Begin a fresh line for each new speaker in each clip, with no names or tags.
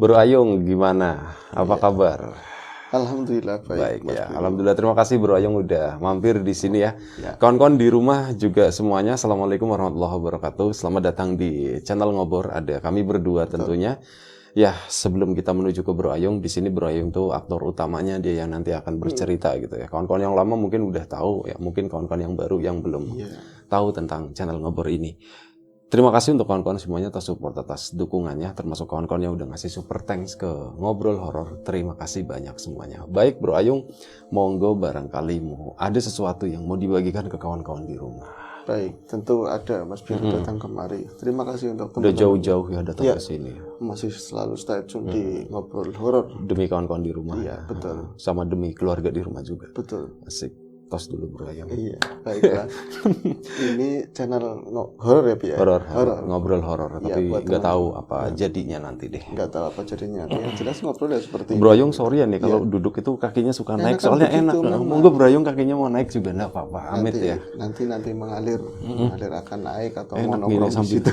Bro Ayung, gimana? Apa kabar?
Alhamdulillah baik.
Baik ya. Alhamdulillah, terima kasih Bro Ayung udah mampir di sini ya.
Ya.
Kawan-kawan di rumah juga semuanya, Assalamualaikum warahmatullahi wabarakatuh. Selamat datang di channel Ngobor. Ada kami berdua tentunya. Ya, sebelum kita menuju ke Bro Ayung, di sini Bro Ayung tuh aktor utamanya, dia yang nanti akan bercerita gitu ya. Kawan-kawan yang lama mungkin udah tahu ya, mungkin kawan-kawan yang baru yang belum tahu tentang channel Ngobor ini. Terima kasih untuk kawan-kawan semuanya atas support, atas dukungannya, termasuk kawan-kawan yang udah ngasih super thanks ke Ngobrol Horor. Terima kasih banyak semuanya. Baik Bro Ayung, monggo barangkali mau ada sesuatu yang mau dibagikan ke kawan-kawan di rumah.
Baik, tentu ada Mas Biru datang kemari. Terima kasih untuk
Udah jauh-jauh ya datang ke sini.
Masih selalu stay tune di Ngobrol Horor.
Demi kawan-kawan di rumah.
Iya, betul.
Sama demi keluarga di rumah juga.
Betul.
Asik. Tos dulu Bro Ayung.
Iya, baiklah. Ini channel horor ya, Pi ya?
Horor. Ngobrol horor,
Iya,
tapi
buat
nggak tahu apa jadinya nanti deh.
Nggak tahu apa jadinya. Yang jelas ngobrol ya seperti
Bro Ayung sorry ya nih kalau duduk itu kakinya suka naik, soalnya enak. Monggo Bro Ayung kakinya mau naik juga enggak apa-apa. Amit ya.
Nanti mengalir akan naik atau mau
Enak gini
nongkrong di
sambil
situ.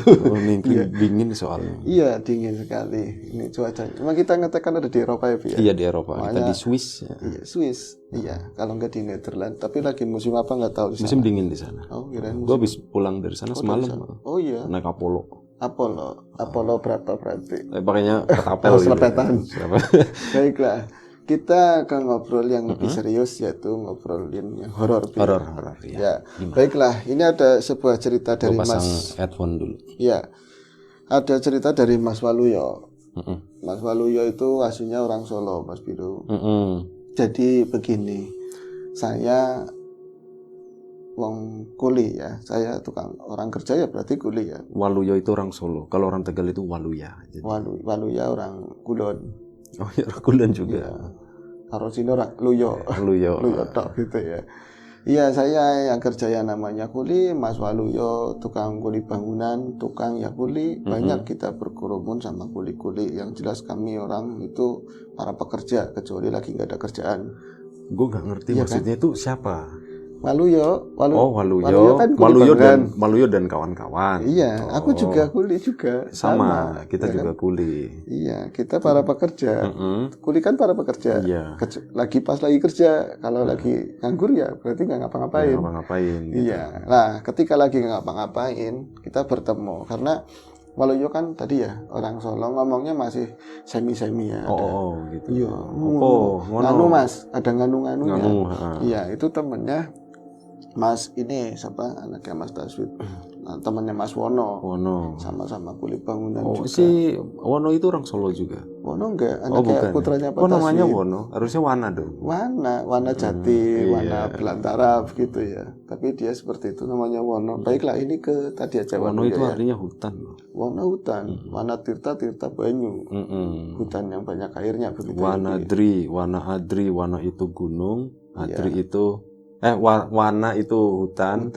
dingin soalnya.
Iya, dingin sekali. Ini cuacanya. Emang kita ngetek kan ada di Eropa ya, Pi ya?
Iya di Eropa. Kita di Swiss. Ya.
Iya, Swiss. Iya, kalau nggak di Netherlands. Tapi lagi musim apa nggak tahu di sana.
Musim dingin di sana.
Oh, kirain
Gue habis pulang dari sana semalam.
Oh iya.
Naik Apollo.
Apollo berapa berarti?
Pakainya ketapel.
Selepetan. Baiklah. Kita akan ngobrol yang lebih serius, yaitu ngobrolin yang horor.
Horor
ya. Baiklah, ini ada sebuah cerita dari Mas.
Headphone dulu.
Ya, ada cerita dari Mas Waluyo. Mas Waluyo itu aslinya orang Solo, Mas Biru. Jadi begini, saya wong kuli ya, saya tukang orang kerja ya berarti kuli ya.
Waluyo itu orang Solo, kalau orang Tegal itu Waluya. Jadi.
Waluya orang Kulon.
Oh ya, Kulon juga.
Ya. Kalau sini orang Luyo. Luyo tok gitu ya. Iya, saya yang kerja yang namanya kuli, Mas Waluyo tukang kuli bangunan, tukang ya kuli. Banyak kita berkerumun sama kuli-kuli. Yang jelas kami orang itu para pekerja, kecuali lagi nggak ada kerjaan.
Gue nggak ngerti maksudnya kan? Itu siapa?
Waluyo.
Waluyo kan Waluyo dan kawan-kawan.
Iya, aku juga kuli juga.
Sama kita ya juga kan? Kuli.
Iya, kita para pekerja. Kuli kan para pekerja.
Iya.
Pas lagi kerja, kalau lagi nganggur ya berarti nggak ngapa-ngapain.
Gitu.
Iya. Nah, ketika lagi nggak ngapa-ngapain, kita bertemu karena Waluyo kan tadi ya orang Solo ngomongnya masih semi-semi ya.
Gitu.
Iya. Nganu Mas, ada nganu-nganunya. Iya, itu temennya Mas ini siapa anaknya Mas Taswid, temannya Mas Wono. Sama-sama kuli bangunan juga.
Si Wono itu orang Solo juga.
Wono enggak, anaknya putranya Pak
Taswid. Namanya Wono, harusnya Wana dong.
Wana Jati, Wana Belantara gitu ya. Tapi dia seperti itu namanya Wono. Baiklah, ini ke tadi aja
Wono itu artinya hutan.
Wono hutan, Wana Tirta banyu. Hutan yang banyak airnya begitu.
Wana Adri, Wana itu gunung, Adri itu Wana itu hutan.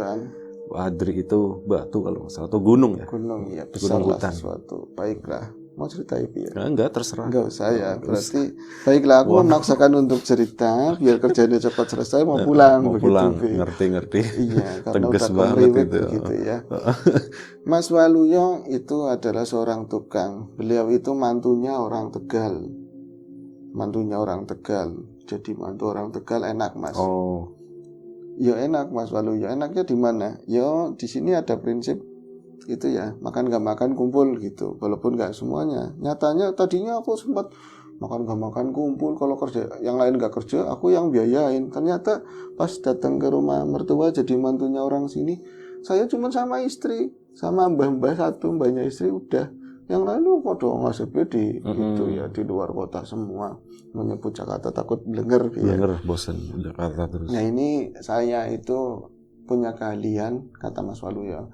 Adri itu batu kalau nggak salah, atau gunung ya.
Gunung ya, besar lah sesuatu. Baiklah, mau cerita itu ya?
Enggak, terserah.
Enggak usah ya. Berarti baiklah, aku memaksakan untuk cerita biar kerjanya cepat selesai, mau pulang begitu.
Pulang, ngerti.
Iya, karena
tegas
udah
banget itu.
Gitu ya. Mas Waluyo itu adalah seorang tukang. Beliau itu mantunya orang Tegal. Jadi mantu orang Tegal enak, Mas. Ya enak Mas Waluyo. Enaknya di mana? Ya di sini ada prinsip itu ya, makan nggak makan kumpul gitu. Walaupun nggak semuanya. Nyatanya tadinya aku sempat makan nggak makan kumpul, kalau kerja yang lain nggak kerja, aku yang biayain. Ternyata pas datang ke rumah mertua jadi mantunya orang sini, saya cuma sama istri, sama mbah satu, mbahnya istri udah. Yang lain pada ngasih di gitu ya, di luar kota semua. Menyebut Jakarta takut blenger
bosan Jakarta terus.
Nah ini saya itu punya keahlian, kata Mas Waluyo.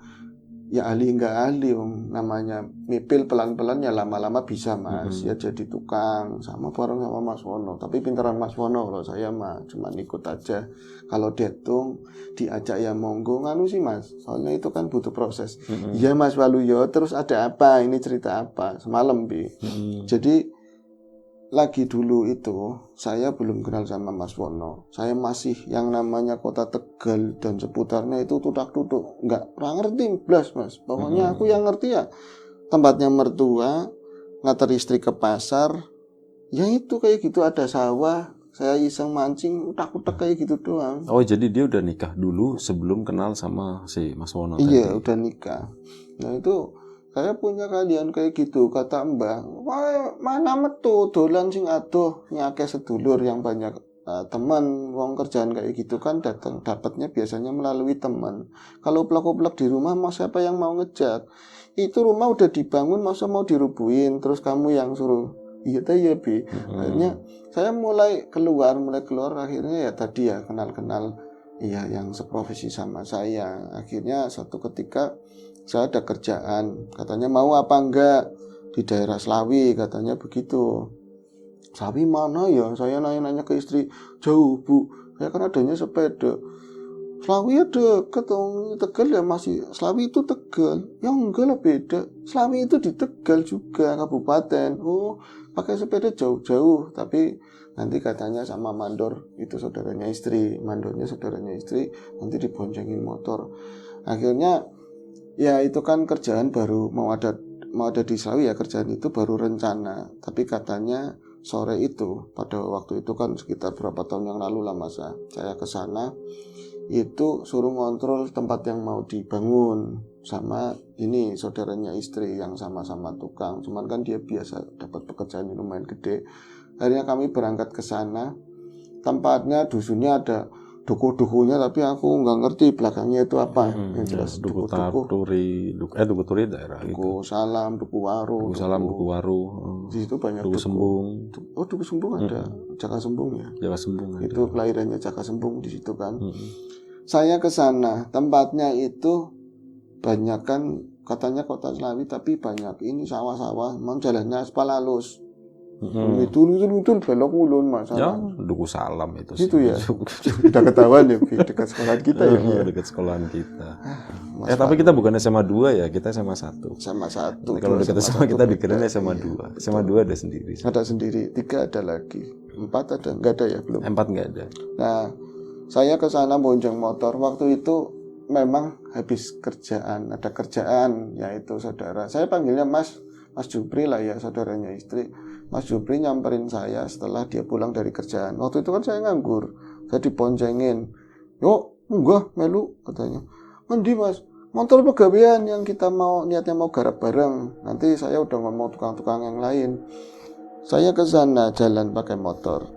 Ya ahli nggak ahli, namanya mipil pelan-pelan ya lama-lama bisa Mas. Ya jadi tukang sama bareng sama Mas Wono. Tapi pintaran Mas Wono, kalau saya mah cuma ikut aja. Kalau dihitung diajak ya monggo nganu sih Mas. Soalnya itu kan butuh proses. Iya Mas Waluyo, terus ada apa? Ini cerita apa? Semalam Bi. Jadi lagi dulu itu saya belum kenal sama Mas Wono. Saya masih yang namanya kota Tegal dan seputarnya itu tudak-tuduk, nggak ngerti blas Mas. Pokoknya aku yang ngerti ya tempatnya mertua, nganter istri ke pasar, ya itu kayak gitu, ada sawah, saya iseng mancing, utak-utak kayak gitu doang.
Oh, jadi dia udah nikah dulu sebelum kenal sama si Mas Wono
Iya,
tadi.
udah nikah. Nah itu saya punya kalian kayak gitu, kata Mbah. Wah, mana metu dolan sing adoh nyake sedulur yang banyak teman, wong kerjaan kayak gitu kan datang dapatnya biasanya melalui teman. Kalau plek-plek di rumah, mau siapa yang mau ngejak? Itu rumah udah dibangun, masa mau dirubuhin, terus kamu yang suruh. Iya teh ya Bi. Akhirnya saya mulai keluar, akhirnya ya tadi ya kenal-kenal. Iya, yang seprofesi sama saya. Akhirnya suatu ketika saya ada kerjaan, katanya mau apa enggak di daerah Slawi, katanya begitu. Slawi mana ya? Saya nanya-nanya ke istri, jauh Bu. Saya kan adanya sepeda. Slawi ada ketemu Tegal ya masih. Slawi itu Tegal. Ya enggak lah beda. Slawi itu di Tegal juga kabupaten. Oh, pakai sepeda jauh-jauh. Tapi nanti katanya sama mandor itu saudaranya istri, mandornya saudaranya istri. Nanti diboncengin motor. Akhirnya ya itu kan kerjaan baru mau ada di Slawi ya, kerjaan itu baru rencana. Tapi katanya sore itu pada waktu itu kan sekitar berapa tahun yang lalu lah masa saya ke sana. Itu suruh ngontrol tempat yang mau dibangun sama ini saudaranya istri yang sama-sama tukang, cuman kan dia biasa dapat pekerjaan yang lumayan gede. Akhirnya kami berangkat ke sana. Tempatnya dusunnya ada duku-dukunya, tapi aku nggak ngerti belakangnya itu apa. Yang jelas
Duku Turi daerah
duku
itu.
Salam, duku Waru,
Duku Salam, Duku Waru.
di situ banyak
Duku Sembung.
Oh, duku Sembung ada, Jaka Sembung ya.
Jaka Sembung ada.
Itu kelahirannya Jaka Sembung di situ kan. Saya ke sana, tempatnya itu banyak kan katanya kota Slawi, tapi banyak ini sawah-sawah, memang jalannya aspal halus. Itu belok ulun Mas.
Ya, Duku Salam itu sih.
Itu ya. Udah ketahuan ya, dekat sekolahan kita ya.
Dekat sekolahan kita. Tapi kita bukan SMA 2 ya, kita SMA 1.
SMA 1.
Kalau dekat SMA kita dikirain SMA 2. SMA 2 ada sendiri.
Ada sendiri, 3 ada lagi. 4 ada, enggak ada ya belum.
4 enggak ada.
Nah, saya ke sana bonceng motor. Waktu itu memang habis kerjaan, ada kerjaan, yaitu saudara. Saya panggilnya Mas Jupri lah ya, saudaranya istri. Mas Jupri nyamperin saya setelah dia pulang dari kerjaan. Waktu itu kan saya nganggur, saya diboncengin. Yuk, enggak, melu katanya. Mandi Mas, motor pegawean yang kita mau niatnya mau garap bareng. Nanti saya udah ngomong tukang-tukang yang lain. Saya ke sana jalan pakai motor,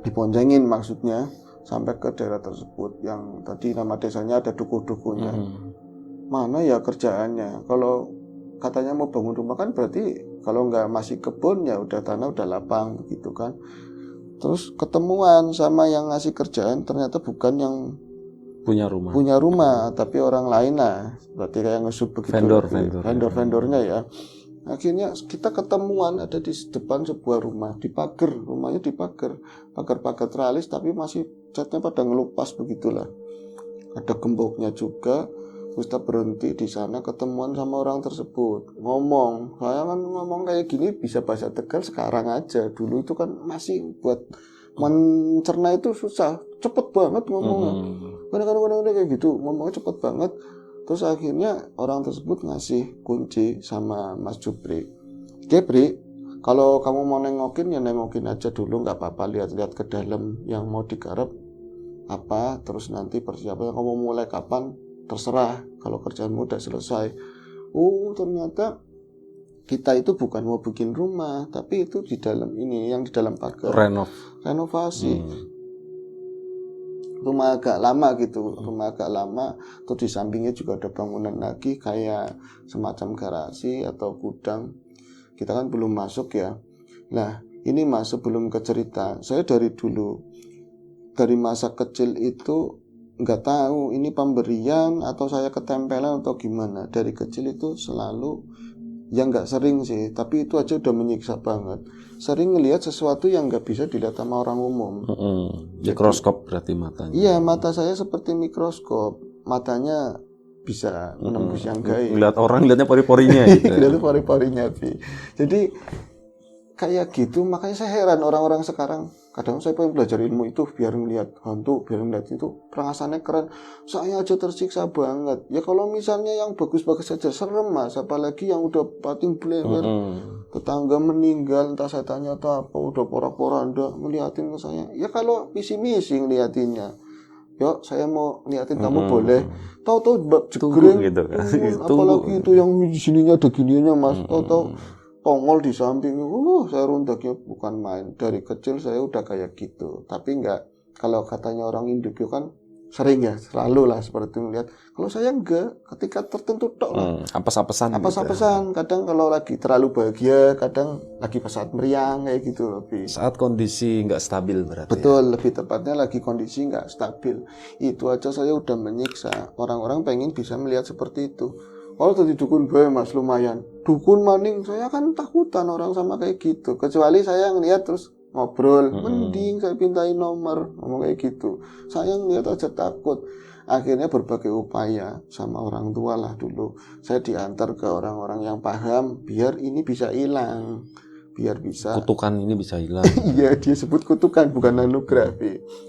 diboncengin maksudnya. Sampai ke daerah tersebut yang tadi nama desanya ada duku-dukunya. Mana ya kerjaannya? Kalau katanya mau bangun rumah kan berarti kalau nggak masih kebun ya udah tanah udah lapang begitu kan. Terus ketemuan sama yang ngasih kerjaan ternyata bukan yang punya rumah tapi orang lain lah. Berarti kayak ngesub begitu. Vendor-vendornya ya. Akhirnya kita ketemuan ada di depan sebuah rumah, dipagar, rumahnya dipagar, pagar teralis tapi masih catnya pada ngelupas begitulah. Ada gemboknya juga. Terus kita berhenti di sana, ketemuan sama orang tersebut, ngomong. Saya kan ngomong kayak gini bisa bahasa Tegal sekarang aja. Dulu itu kan masih buat mencerna itu susah, cepet banget ngomongnya. Kadang-kadang kayak gitu, ngomongnya cepet banget. Terus akhirnya orang tersebut ngasih kunci sama Mas Jupri. Bri, kalau kamu mau nengokin ya nengokin aja dulu, nggak apa-apa, lihat-lihat ke dalam yang mau digarap apa. Terus nanti persiapan kamu mulai kapan terserah. Kalau kerjaanmu udah selesai. Oh ternyata kita itu bukan mau bikin rumah, tapi itu di dalam ini, yang di dalam pagar. Renovasi. Rumah agak lama gitu, terus di sampingnya juga ada bangunan lagi kayak semacam garasi atau gudang. Kita kan belum masuk ya. Nah ini Mas, sebelum ke cerita, saya dari dulu, dari masa kecil itu nggak tahu ini pemberian atau saya ketempelan atau gimana. Dari kecil itu selalu, ya nggak sering sih, tapi itu aja udah menyiksa banget. Sering ngelihat sesuatu yang nggak bisa dilihat sama orang umum.
Mikroskop berarti matanya.
Iya, mata saya seperti mikroskop. Matanya bisa menembus yang gaib.
Ngelihat orang, lihatnya pori-porinya gitu.
Lihatnya pori-porinya, Bi. Jadi kayak gitu, makanya saya heran orang-orang sekarang. Kadang saya pengen belajar ilmu itu biar ngelihat hantu, biar ngelihat itu perasaannya keren. Saya aja tersiksa banget. Ya kalau misalnya yang bagus-bagus saja serem Mas, apalagi yang udah pating blewer. tetangga meninggal, entah saya tanya atau apa, udah porak-poranda ngeliatin ke saya. Ya kalau visi misi ngeliatinnya, yuk saya mau ngeliatin kamu boleh. Tahu-tahu
Tunggu
jegreng,
gitu kan.
apalagi
Tunggu.
itu yang di sininya ada gininya mas. Tahu-tahu tongol di samping, saya rundaknya bukan main. Dari kecil saya udah kayak gitu. Tapi enggak, kalau katanya orang Indo kan sering ya, selalu lah seperti itu melihat. Kalau saya enggak, ketika tertentu tok lah.
Apes-apesan gitu.
Apes-apesan, kadang kalau lagi terlalu bahagia, kadang lagi pesat meriang kayak gitu lebih.
Saat kondisi nggak stabil berarti.
Betul, lebih tepatnya lagi kondisi nggak stabil. Itu aja saya udah menyiksa. Orang-orang pengen bisa melihat seperti itu. Kalau tadi dukun bae mas lumayan. Dukun maning saya kan takutan orang sama kayak gitu. Kecuali saya ngeliat terus ngobrol, mending saya pintain nomor, ngomong kayak gitu. Saya ngeliat aja takut. Akhirnya berbagai upaya sama orang tua lah dulu. Saya diantar ke orang-orang yang paham biar ini bisa hilang. Biar bisa
Kutukan ini bisa hilang.
iya, dia sebut kutukan bukan anugerah.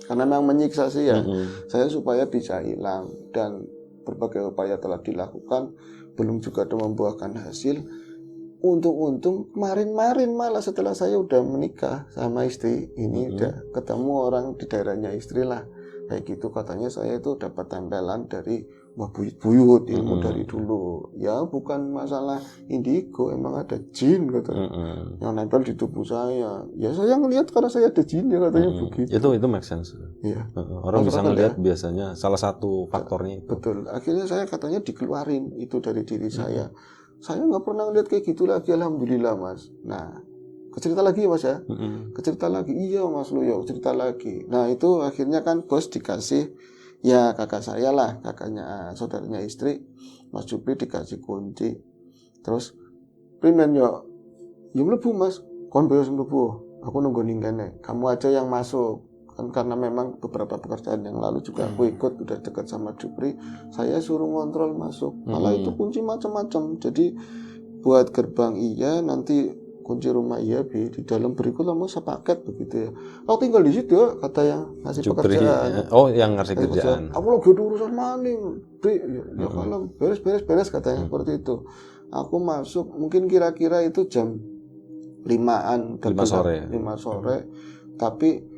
Karena memang menyiksa sih ya. Saya supaya bisa hilang, dan berbagai upaya telah dilakukan, belum juga ada membuahkan hasil. Untung-untung kemarin-marin malah setelah saya udah menikah sama istri ini, udah ketemu orang di daerahnya istri lah kayak gitu, katanya saya itu dapat tempelan dari wah buyut-buyut ilmu dari dulu. Ya bukan masalah indigo, emang ada jin katanya yang nempel di tubuh saya. Ya saya ngelihat karena saya ada jinnya katanya begitu.
Itu make sense.
Iya.
Orang bisa ngelihat biasanya salah satu faktornya itu.
Betul. Akhirnya saya katanya dikeluarin itu dari diri saya. Saya nggak pernah lihat kayak gitu lagi, alhamdulillah mas. Nah, cerita lagi mas ya. Cerita lagi, iya mas lu ya cerita lagi. Nah itu akhirnya kan bos dikasih, ya kakak saya lah, kakaknya saudaranya istri, Mas Jupri dikasih kunci. Terus primen yo, ya mlebu mas, kon bayar mlebu. Aku nunggu ninggane, kamu aja yang masuk. Kan karena memang beberapa pekerjaan yang lalu juga aku ikut, udah dekat sama Jupri, saya suruh ngontrol masuk. Malah itu kunci macam-macam. Jadi buat gerbang iya, nanti kunci rumah iya, di dalam berikut kamu sepaket begitu ya. Kau tinggal di situ ya, kata yang ngasih
Jupri,
pekerjaan.
oh yang ngasih kerjaan.
Aku lagi ada urusan maning, ya kalau beres katanya seperti itu. Aku masuk mungkin kira-kira itu jam 5-an,
5 sore.
5 sore. Tapi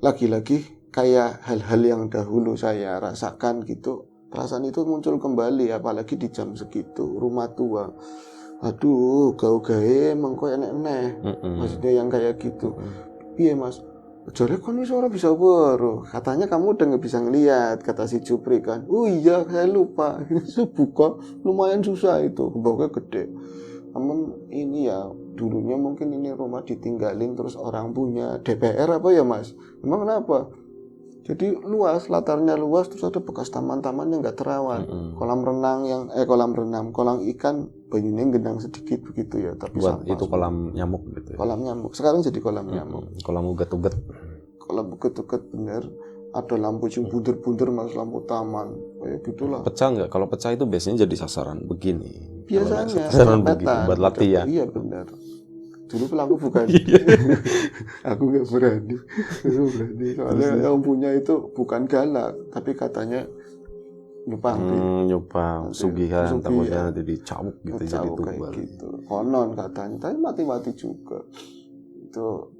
lagi-lagi kayak hal-hal yang dahulu saya rasakan gitu, perasaan itu muncul kembali, apalagi di jam segitu, rumah tua. Aduh, gawe-gawe mengko enek-enek. Maksudnya yang kayak gitu. Iya mas, jadi kan ini orang bisa baru. Katanya kamu udah nggak bisa ngelihat, kata si Jupri kan. Oh iya, saya lupa. Saya buka, lumayan susah itu, bawahnya gede. Namun ini ya, dulunya mungkin ini rumah ditinggalin terus orang punya, DPR apa ya mas? Emang kenapa? Jadi luas, latarnya luas, terus ada bekas taman-taman yang nggak terawat. Kolam ikan banyunya gendang sedikit begitu ya, tapi
buat
sampah
itu
semua.
kolam nyamuk gitu ya.
Kolam nyamuk, sekarang jadi kolam nyamuk.
Kolam uget-uget.
Kolam uget-uget bener. Ada lampu yang bunder-bunder mas, lampu taman kayak gitulah.
Pecah nggak? Kalau pecah itu biasanya jadi sasaran begini.
Biasanya
sasaran begini buat latihan.
Iya benar. Dulu pelaku bukan. Aku nggak berani. Soalnya yang punya itu bukan galak, tapi katanya
nyupang sugihan, takutnya nanti dicabuk gitu, jadi tumbal
gitu. Konon katanya, tapi mati-mati juga. Itu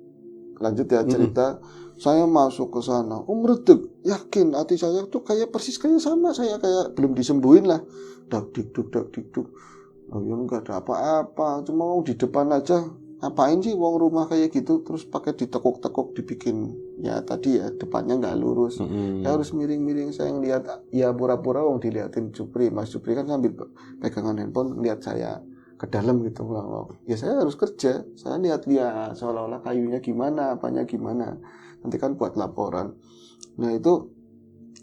lanjut ya cerita. Saya masuk ke sana, meredek, yakin hati saya tuh kayak persis kayak sama saya, kayak belum disembuhin lah, dak dikduk. Oh ya enggak ada apa-apa, cuma mau di depan aja. Ngapain sih wong rumah kayak gitu, terus pakai ditekuk-tekuk dibikin ya tadi ya depannya nggak lurus, ya harus miring-miring. Saya ngeliat ya pura-pura wong diliatin Jupri, Mas Jupri kan sambil pegangan handphone ngeliat saya ke dalam gitu. Ya saya harus kerja, saya lihat dia seolah-olah kayunya gimana, apanya gimana, nanti kan buat laporan. Nah itu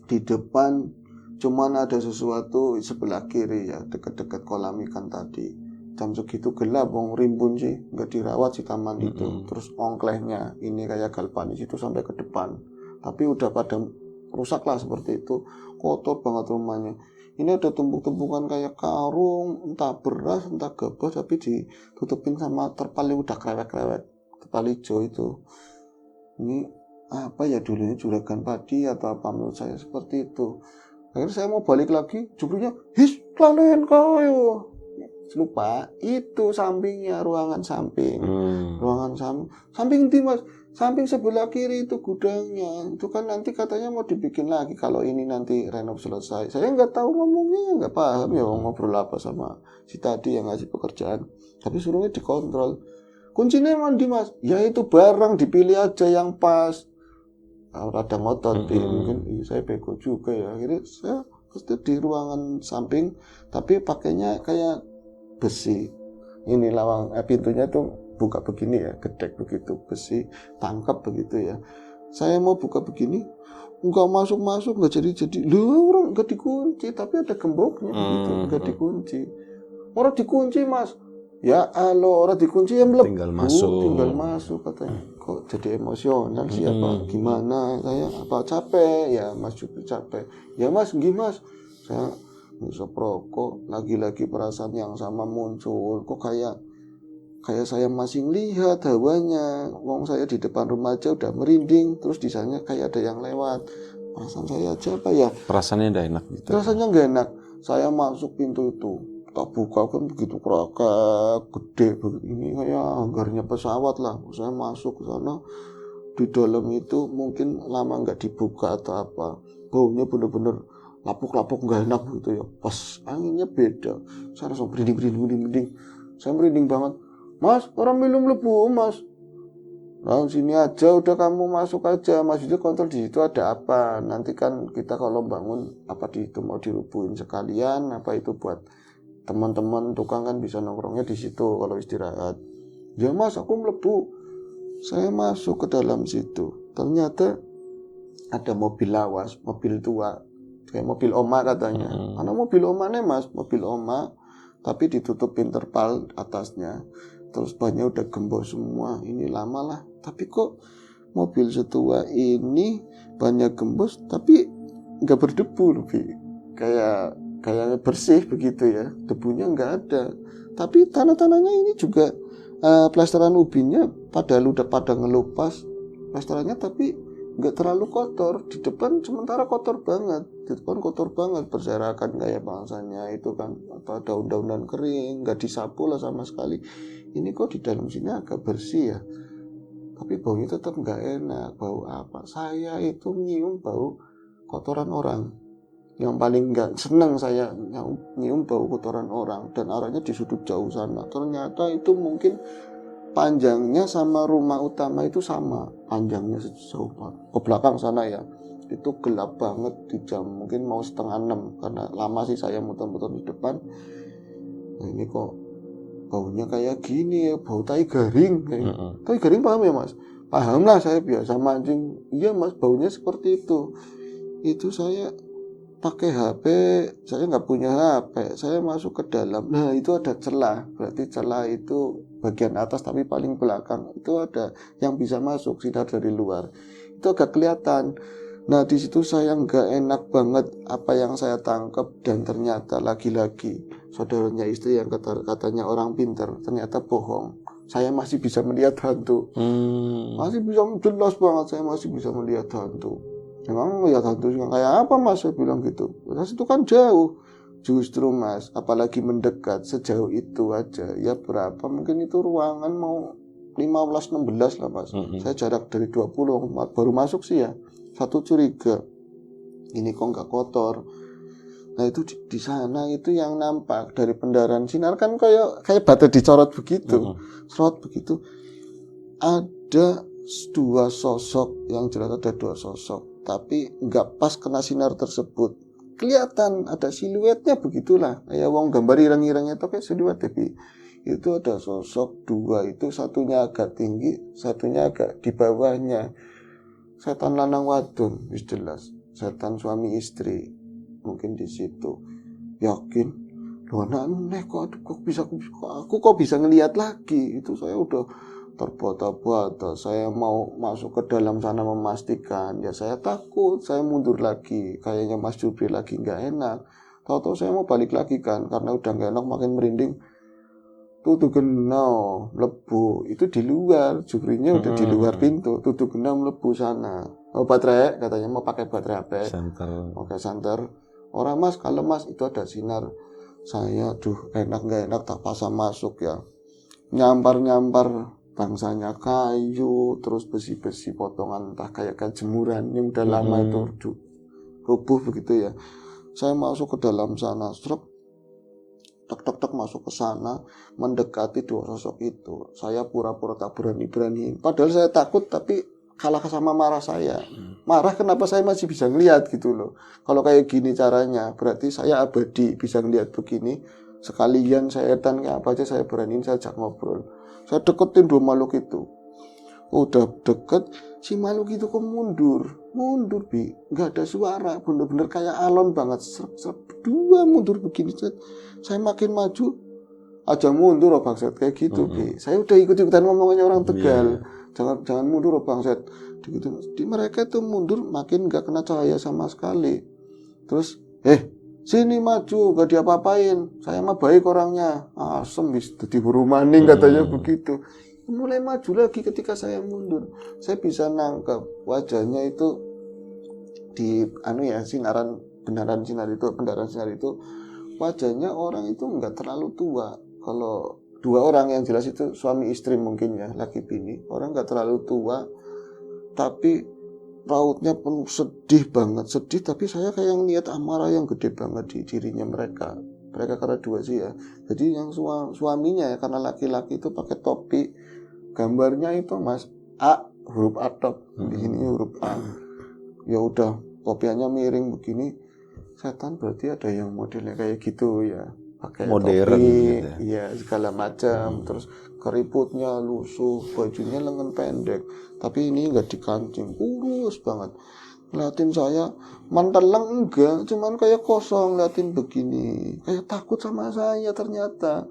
di depan cuman ada sesuatu sebelah kiri ya, dekat-dekat kolam ikan tadi. Jam segitu gelap, wong rimbun sih, nggak dirawat si taman itu. Terus ongklehnya ini kayak galvanis itu sampai ke depan, tapi udah pada rusak lah seperti itu, kotor banget rumahnya. Ini ada tumpuk-tumpukan kayak karung, entah beras, entah gabah, tapi ditutupin sama terpal yang udah krewet-krewet, terpal hijau itu. Ini apa ya dulunya, juragan padi atau apa, menurut saya seperti itu. Akhirnya saya mau balik lagi, Jubrinya, his, kelalen kau. lupa itu sampingnya ruangan samping. Ruangan samping di mas, samping sebelah kiri itu gudangnya. Itu kan nanti katanya mau dibikin lagi kalau ini nanti renov selesai. Saya nggak tahu ngomongnya, nggak paham ya ngobrol apa sama si tadi yang ngasih pekerjaan. Tapi suruhnya dikontrol. Kuncinya emang di mas, ya itu barang dipilih aja yang pas. Rada ngotot, mungkin saya bego juga ya. Akhirnya saya pasti di ruangan samping, tapi pakainya kayak besi. Ini lawang pintunya tuh buka begini ya, gedek begitu, besi tangkap begitu ya. Saya mau buka begini, nggak masuk, nggak jadi. Loh, orang nggak dikunci, tapi ada gemboknya begitu, nggak dikunci. Orang dikunci mas, ya alo orang dikunci yang melebu, tinggal masuk katanya. Kok jadi emosional sih apa? Gimana? Saya apa capek? Ya mas juga capek. Ya mas, gimana mas? Saya ngisap rokok, lagi-lagi perasaan yang sama muncul. Kok kayak saya masih lihat hawanya. Wong saya di depan rumah aja udah merinding, terus di sana kayak ada yang lewat. Perasaan saya aja apa ya?
Perasaannya nggak enak gitu.
Rasanya nggak enak. Saya masuk pintu itu, tak buka kan begitu kerakak gede begini kayak hanggarnya pesawat lah. Saya masuk ke sana, di dalam itu mungkin lama nggak dibuka atau apa. Baunya bener-bener lapuk-lapuk nggak enak gitu ya. Pas anginnya beda, saya langsung merinding. Saya merinding banget. Mas, orang belum lebu mas. Nah sini aja, udah kamu masuk aja. Maksudnya kontrol di situ ada apa? Nanti kan kita kalau bangun apa di itu mau dirubuhin sekalian, apa itu buat teman-teman tukang kan bisa nongkrongnya di situ kalau istirahat. Ya mas, aku melebu. Saya masuk ke dalam situ. Ternyata ada mobil lawas, mobil tua. Kayak mobil oma katanya. Karena mobil omanya mas, mobil oma, tapi ditutupin terpal atasnya. Terus bannya udah gembos semua. Ini lama lah. Tapi kok mobil setua ini bannya gembos, tapi nggak berdebu lebih. Kayak bersih begitu ya. Debunya nggak ada. Tapi tanah-tanahnya ini juga plesteran ubinnya padahal udah pada ngelupas plesterannya, tapi nggak terlalu kotor. Di depan sementara kotor banget, berserakan kayak bangsanya itu kan, apa daun-daunan kering nggak disapu lah sama sekali. Ini kok di dalam sini agak bersih ya, tapi baunya tetap nggak enak. Bau apa? Saya itu nyium bau kotoran orang. Yang paling nggak senang saya nyium bau kotoran orang, dan arahnya di sudut jauh sana. Ternyata itu mungkin panjangnya sama rumah utama itu sama, panjangnya sejauh ke belakang sana ya. Itu gelap banget di jam mungkin mau 5:30, karena lama sih saya muter-muter di depan. Nah, ini kok baunya kayak gini ya, bau tai garing. Tai garing paham ya mas? Paham lah, saya biasa mancing. Iya mas, baunya seperti itu. Itu saya pakai HP, saya nggak punya HP, saya masuk ke dalam. Nah itu ada celah, berarti celah itu bagian atas tapi paling belakang itu ada yang bisa masuk sinar dari luar, itu agak kelihatan. Nah di situ saya nggak enak banget apa yang saya tangkap, dan ternyata lagi-lagi saudaranya istri yang katanya orang pintar ternyata bohong. Saya masih bisa melihat hantu, masih bisa, jelas banget saya masih bisa melihat hantu. Memang melihat hantu kayak apa mas, saya bilang gitu. Terus itu kan jauh, justru mas, apalagi mendekat sejauh itu aja ya, berapa mungkin itu ruangan mau 15-16 lah mas. Saya jarak dari 20 baru masuk sih ya, satu curiga ini kok nggak kotor. Nah itu di sana itu yang nampak dari pendaran sinar kan kayak bata dicorot begitu, serot begitu. Ada dua sosok, yang jelas ada dua sosok, tapi nggak pas kena sinar tersebut. Kelihatan ada siluetnya begitulah, kayak wong gambar ireng-ireng itu kayak siluet, tapi itu ada sosok dua, itu satunya agak tinggi, satunya agak di bawahnya. Setan lanang wadon, wis jelas setan suami istri mungkin di situ. Yakin loh, aneh kok aku kok bisa ngelihat lagi. Itu saya udah terbata-bata. Saya mau masuk ke dalam sana memastikan, ya saya takut, saya mundur lagi, kayaknya Mas Jupri lagi nggak enak. Tahu-tahu saya mau balik lagi kan, karena udah nggak enak, makin merinding. Tutu genau mlebu itu di luar, Juprinya udah di luar pintu. Tutu genau mlebu sana. Oh baterai, katanya mau pakai baterai HP. Oke santer. Orang mas, kalau mas itu ada sinar Saya enak nggak enak tak pasang masuk ya, nyampar bangsanya kayu, terus besi-besi potongan entah kayak jemuran yang udah lama itu rubuh begitu ya. Saya masuk ke dalam sana, tek tek tek masuk ke sana, mendekati dua sosok itu. Saya pura-pura tak berani, padahal saya takut, tapi kalah sama marah saya. Marah kenapa saya masih bisa ngelihat gitu loh. Kalau kayak gini caranya, berarti saya abadi bisa ngelihat begini. Sekalian saya kayak apa aja saya beraniin, saya ajak ngobrol. Saya deketin dua makhluk itu. Udah deket, si makhluk itu kok mundur Bi, nggak ada suara, bener-bener kayak alon banget, dua mundur begini. Saya makin maju, aja mundur oh bangset kayak gitu Bi. Saya udah ikut-ikutan ngomongnya orang Tegal. Jangan mundur oh bangset. Di mereka tuh mundur makin nggak kena cahaya sama sekali. Terus sini maju, gak diapa-apain, saya mah baik orangnya. Asem bis dadi buru maning katanya begitu. Mulai maju lagi ketika saya mundur. Saya bisa nangkep wajahnya itu di pendaran sinar itu wajahnya orang itu enggak terlalu tua. Kalau dua orang yang jelas itu suami istri mungkin ya, laki bini. Orang enggak terlalu tua, tapi rautnya penuh sedih banget, tapi saya kayak ngeliat amarah yang gede banget di dirinya mereka karena dua sih ya. Jadi yang suaminya ya, karena laki-laki itu pakai topi, gambarnya itu Mas A, huruf A top, di sini huruf A. Ya udah topiannya miring begini, setan berarti ada yang modelnya kayak gitu ya, pakai
modern
topi
gitu
ya segala macam. Terus keriputnya lusuh, bajunya lengan pendek, tapi ini nggak dikancing, kurus banget. Ngeliatin saya, manteleng enggak, cuman kayak kosong, ngeliatin begini, kayak takut sama saya ternyata.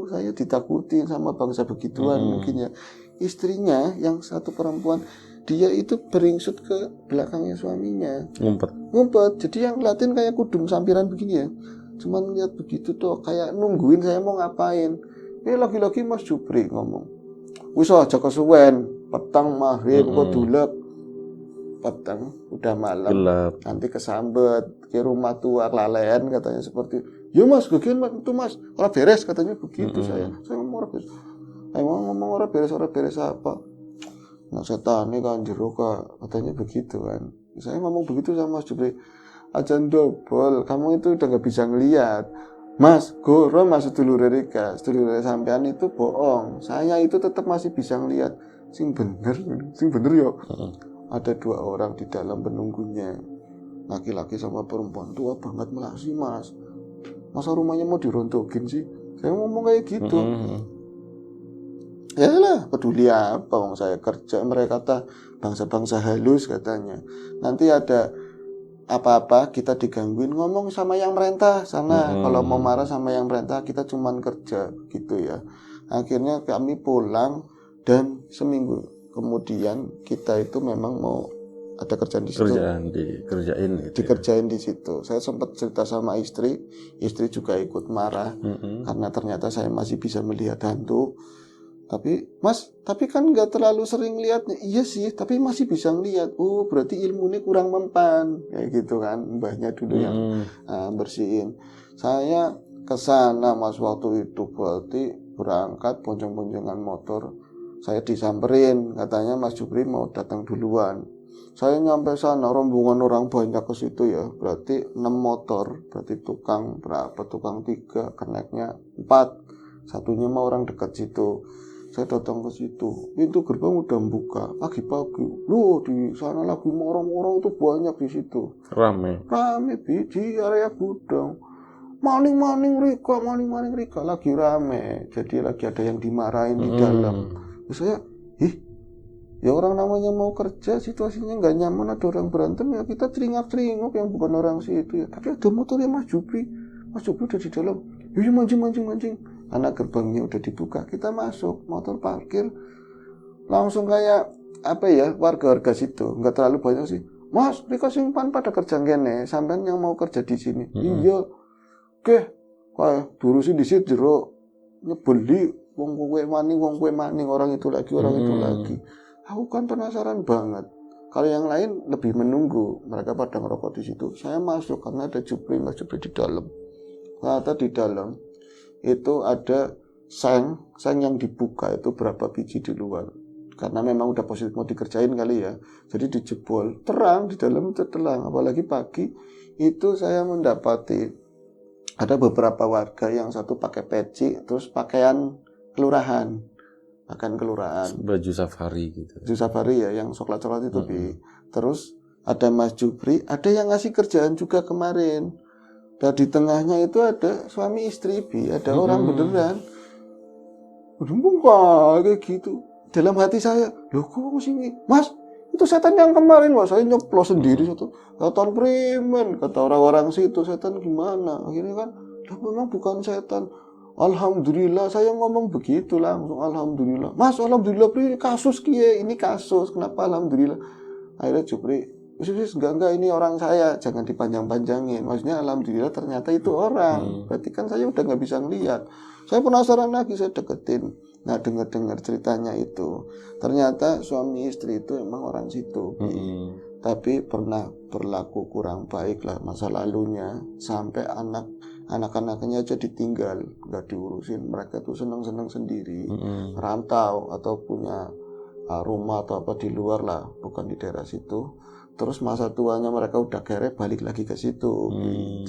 Saya ditakutin sama bangsa begituan mungkin ya. Istrinya yang satu perempuan, dia itu beringsut ke belakangnya suaminya, ngumpet. Jadi yang ngeliatin kayak kudung sampiran begini ya, cuman lihat begitu tuh kayak nungguin saya mau ngapain. Lagi-lagi Mas Jupri ngomong, wis aja kesuwen, petang maghrib kok dulep, petang udah malam
gelap,
nanti kesambet ke rumah tua kelalean katanya seperti. Ya Mas, bagian itu Mas, orang beres katanya begitu. Saya ngomong orang beres. Ngomong orang beres apa? Nah setan ini kan jero katanya begitu kan. Saya ngomong begitu sama Mas Jupri, ajan dobol, kamu itu udah gak bisa ngelihat. Mas, goro Mas sedulur sampean itu bohong. Saya itu tetap masih bisa ngelihat. Sing bener yo. Ada dua orang di dalam penunggunya, laki-laki sama perempuan, tua banget melasi Mas. Masa rumahnya mau dirontokin sih? Saya ngomong kayak gitu. Ya lah, peduli apa wong saya kerja. Mereka kata bangsa-bangsa halus katanya. Nanti ada apa-apa kita digangguin, ngomong sama yang merintah sana. Kalau mau marah sama yang merintah, kita cuman kerja gitu ya. Akhirnya kami pulang, dan seminggu kemudian kita itu memang mau ada kerjaan di situ. Dikerjain di situ. Saya sempat cerita sama istri juga ikut marah karena ternyata saya masih bisa melihat hantu. Tapi Mas, tapi kan nggak terlalu sering lihatnya. Iya sih, tapi masih bisa ngelihat. Oh, berarti ilmunya kurang mempan, kayak gitu kan. Mbahnya dulu yang bersihin. Saya ke sana Mas waktu itu, berarti berangkat bonceng-boncengan motor. Saya disamperin, katanya Mas Jupri mau datang duluan. Saya nyampe sana, rombongan orang banyak ke situ ya. Berarti 6 motor, berarti tukang berapa? Tukang 3, keneknya 4. Satunya mah orang dekat situ. Saya datang ke situ, pintu gerbang udah buka pagi-pagi. Loh, di sana lagi orang-orang tuh banyak di situ. Rame di area gudang. Maling-maling Rika lagi rame. Jadi lagi ada yang dimarahin di dalam. Terus saya, ya orang namanya mau kerja, situasinya nggak nyaman, ada orang berantem ya kita teringak-teringuk yang bukan orang situ ya. Tapi ada motornya Mas Jupri udah di dalam. Yuk mancing. Anak gerbangnya udah dibuka, kita masuk, motor parkir, langsung kayak apa ya, warga situ, nggak terlalu banyak sih. Mas, Rika simpan pada kerja gini, sampean yang mau kerja di sini. Iya, oke, kayak durusin di situ jero nyebeli wong kue maning, orang itu lagi. Aku kan penasaran banget. Kalau yang lain lebih menunggu, mereka pada ngerokok di situ. Saya masuk karena ada Mas Jupri di dalam. ternyata di dalam itu ada seng yang dibuka itu berapa biji di luar. Karena memang udah positif mau dikerjain kali ya. Jadi dijebol, terang di dalam itu terang. Apalagi pagi itu saya mendapati ada beberapa warga yang satu pakai peci, terus pakaian kelurahan.
Baju safari gitu.
Baju safari ya, yang coklat-coklat itu. Terus ada Mas Jupri, ada yang ngasih kerjaan juga kemarin. Dan di tengahnya itu ada suami istri, ada orang beneran. Bukan kayak gitu. Dalam hati saya, loh kok sini? Mas, itu setan yang kemarin, Mas. Saya nyeplos sendiri satu. Setan preman, kata orang-orang situ. Setan gimana? Akhirnya kan, memang bukan setan. Alhamdulillah, saya ngomong begitu langsung. Alhamdulillah. Mas, alhamdulillah, kasus kie, ini kasus. Kenapa alhamdulillah? Akhirnya Jupri, enggak, ini orang saya. Jangan dipanjang-panjangin. Maksudnya alhamdulillah ternyata itu orang. Berarti kan saya udah nggak bisa ngeliat. Saya penasaran lagi, saya deketin. Nah, dengar ceritanya itu. Ternyata suami istri itu emang orang situ. Tapi pernah berlaku kurang baik lah masa lalunya. Sampai anak-anaknya aja ditinggal, nggak diurusin. Mereka tuh senang-senang sendiri. Rantau atau punya rumah atau apa di luar lah, bukan di daerah situ. Terus masa tuanya mereka udah kere, balik lagi ke situ.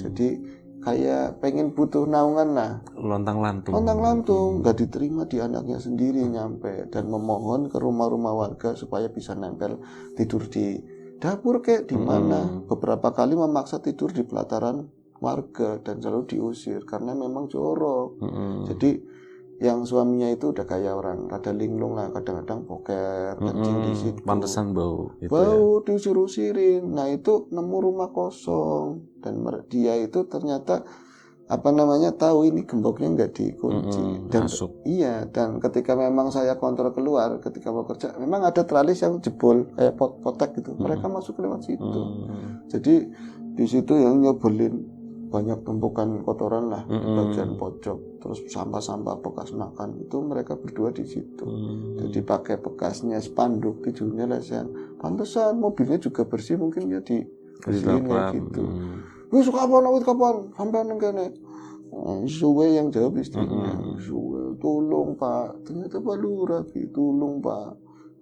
Jadi kayak pengen butuh naungan lah, lontang-lantung nggak diterima di anaknya sendiri nyampe dan memohon ke rumah-rumah warga supaya bisa nempel tidur di dapur kayak di mana. Beberapa kali memaksa tidur di pelataran warga dan selalu diusir karena memang jorok. Jadi yang suaminya itu udah kayak orang rada linglung lah, kadang-kadang boker, kencing di situ.
Pantesan bau. Gitu
bau ya. Diusir-usirin. Nah itu nemu rumah kosong dan dia itu ternyata tahu ini gemboknya nggak dikunci dan
masuk.
Iya, dan ketika memang saya kontrol keluar ketika mau kerja, memang ada teralis yang jebol kayak potek gitu. Mereka masuk lewat situ. Jadi di situ yang nyebelin banyak tumpukan kotoran lah di bagian pojok, terus sampah-sampah bekas makan itu mereka berdua di situ. Jadi pakai bekasnya spanduk tidurnya lesehan. Pantesan mobilnya juga bersih, mungkin dia dibersihin kayak gitu. Wis kapan sampai nang kene. Suwe yang jawab istrinya. Suwe, tolong Pak. Ternyata Pak Lurah, tolong Pak.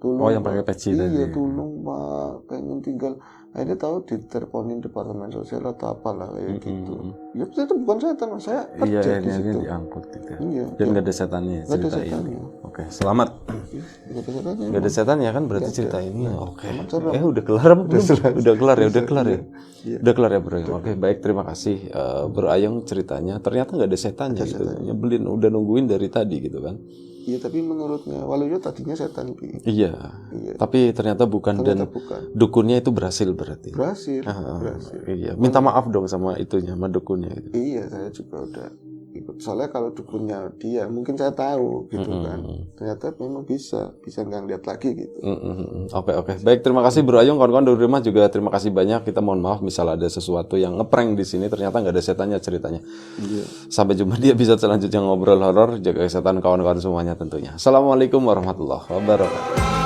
Tolong,
yang pakai peci tadi.
Iya, tolong Pak. Pengen tinggal. Akhirnya tahu diteleponin departemen sosial atau apalah kayak gitu. Ya itu bukan setan, saya kerja di situ.
Diangkut gitu.
Iya.
Dan nggak ada setannya.
Nggak ada setannya.
Oke, selamat. Nggak ada setannya kan berarti cerita ini. Oke. Udah kelar apa belum? Udah kelar ya. Udah kelar ya bro. Oke, baik, terima kasih Bro Ayong ceritanya. Ternyata nggak ada setannya gitu. Nyebelin, udah nungguin dari tadi gitu kan.
Iya, tapi menurutnya waluyo tadinya setan.
Iya. Tapi ternyata bukan. Dukunnya itu berhasil berarti.
Berhasil.
Iya. Minta maaf dong sama itunya, sama dukunnya gitu.
Iya, saya juga udah ikut. Soalnya kalau dukunnya dia, mungkin saya tahu gitu kan. Ternyata memang bisa nggak lihat lagi gitu.
Oke. Baik, terima kasih Bro Ayong. Kawan-kawan dari rumah juga terima kasih banyak. Kita mohon maaf misal ada sesuatu yang ngeprank di sini, ternyata nggak ada setannya ceritanya. Iya. Sampai jumpa di episode selanjutnya ngobrol horor. Jaga kesehatan kawan-kawan semuanya tentunya. Assalamualaikum warahmatullahi wabarakatuh.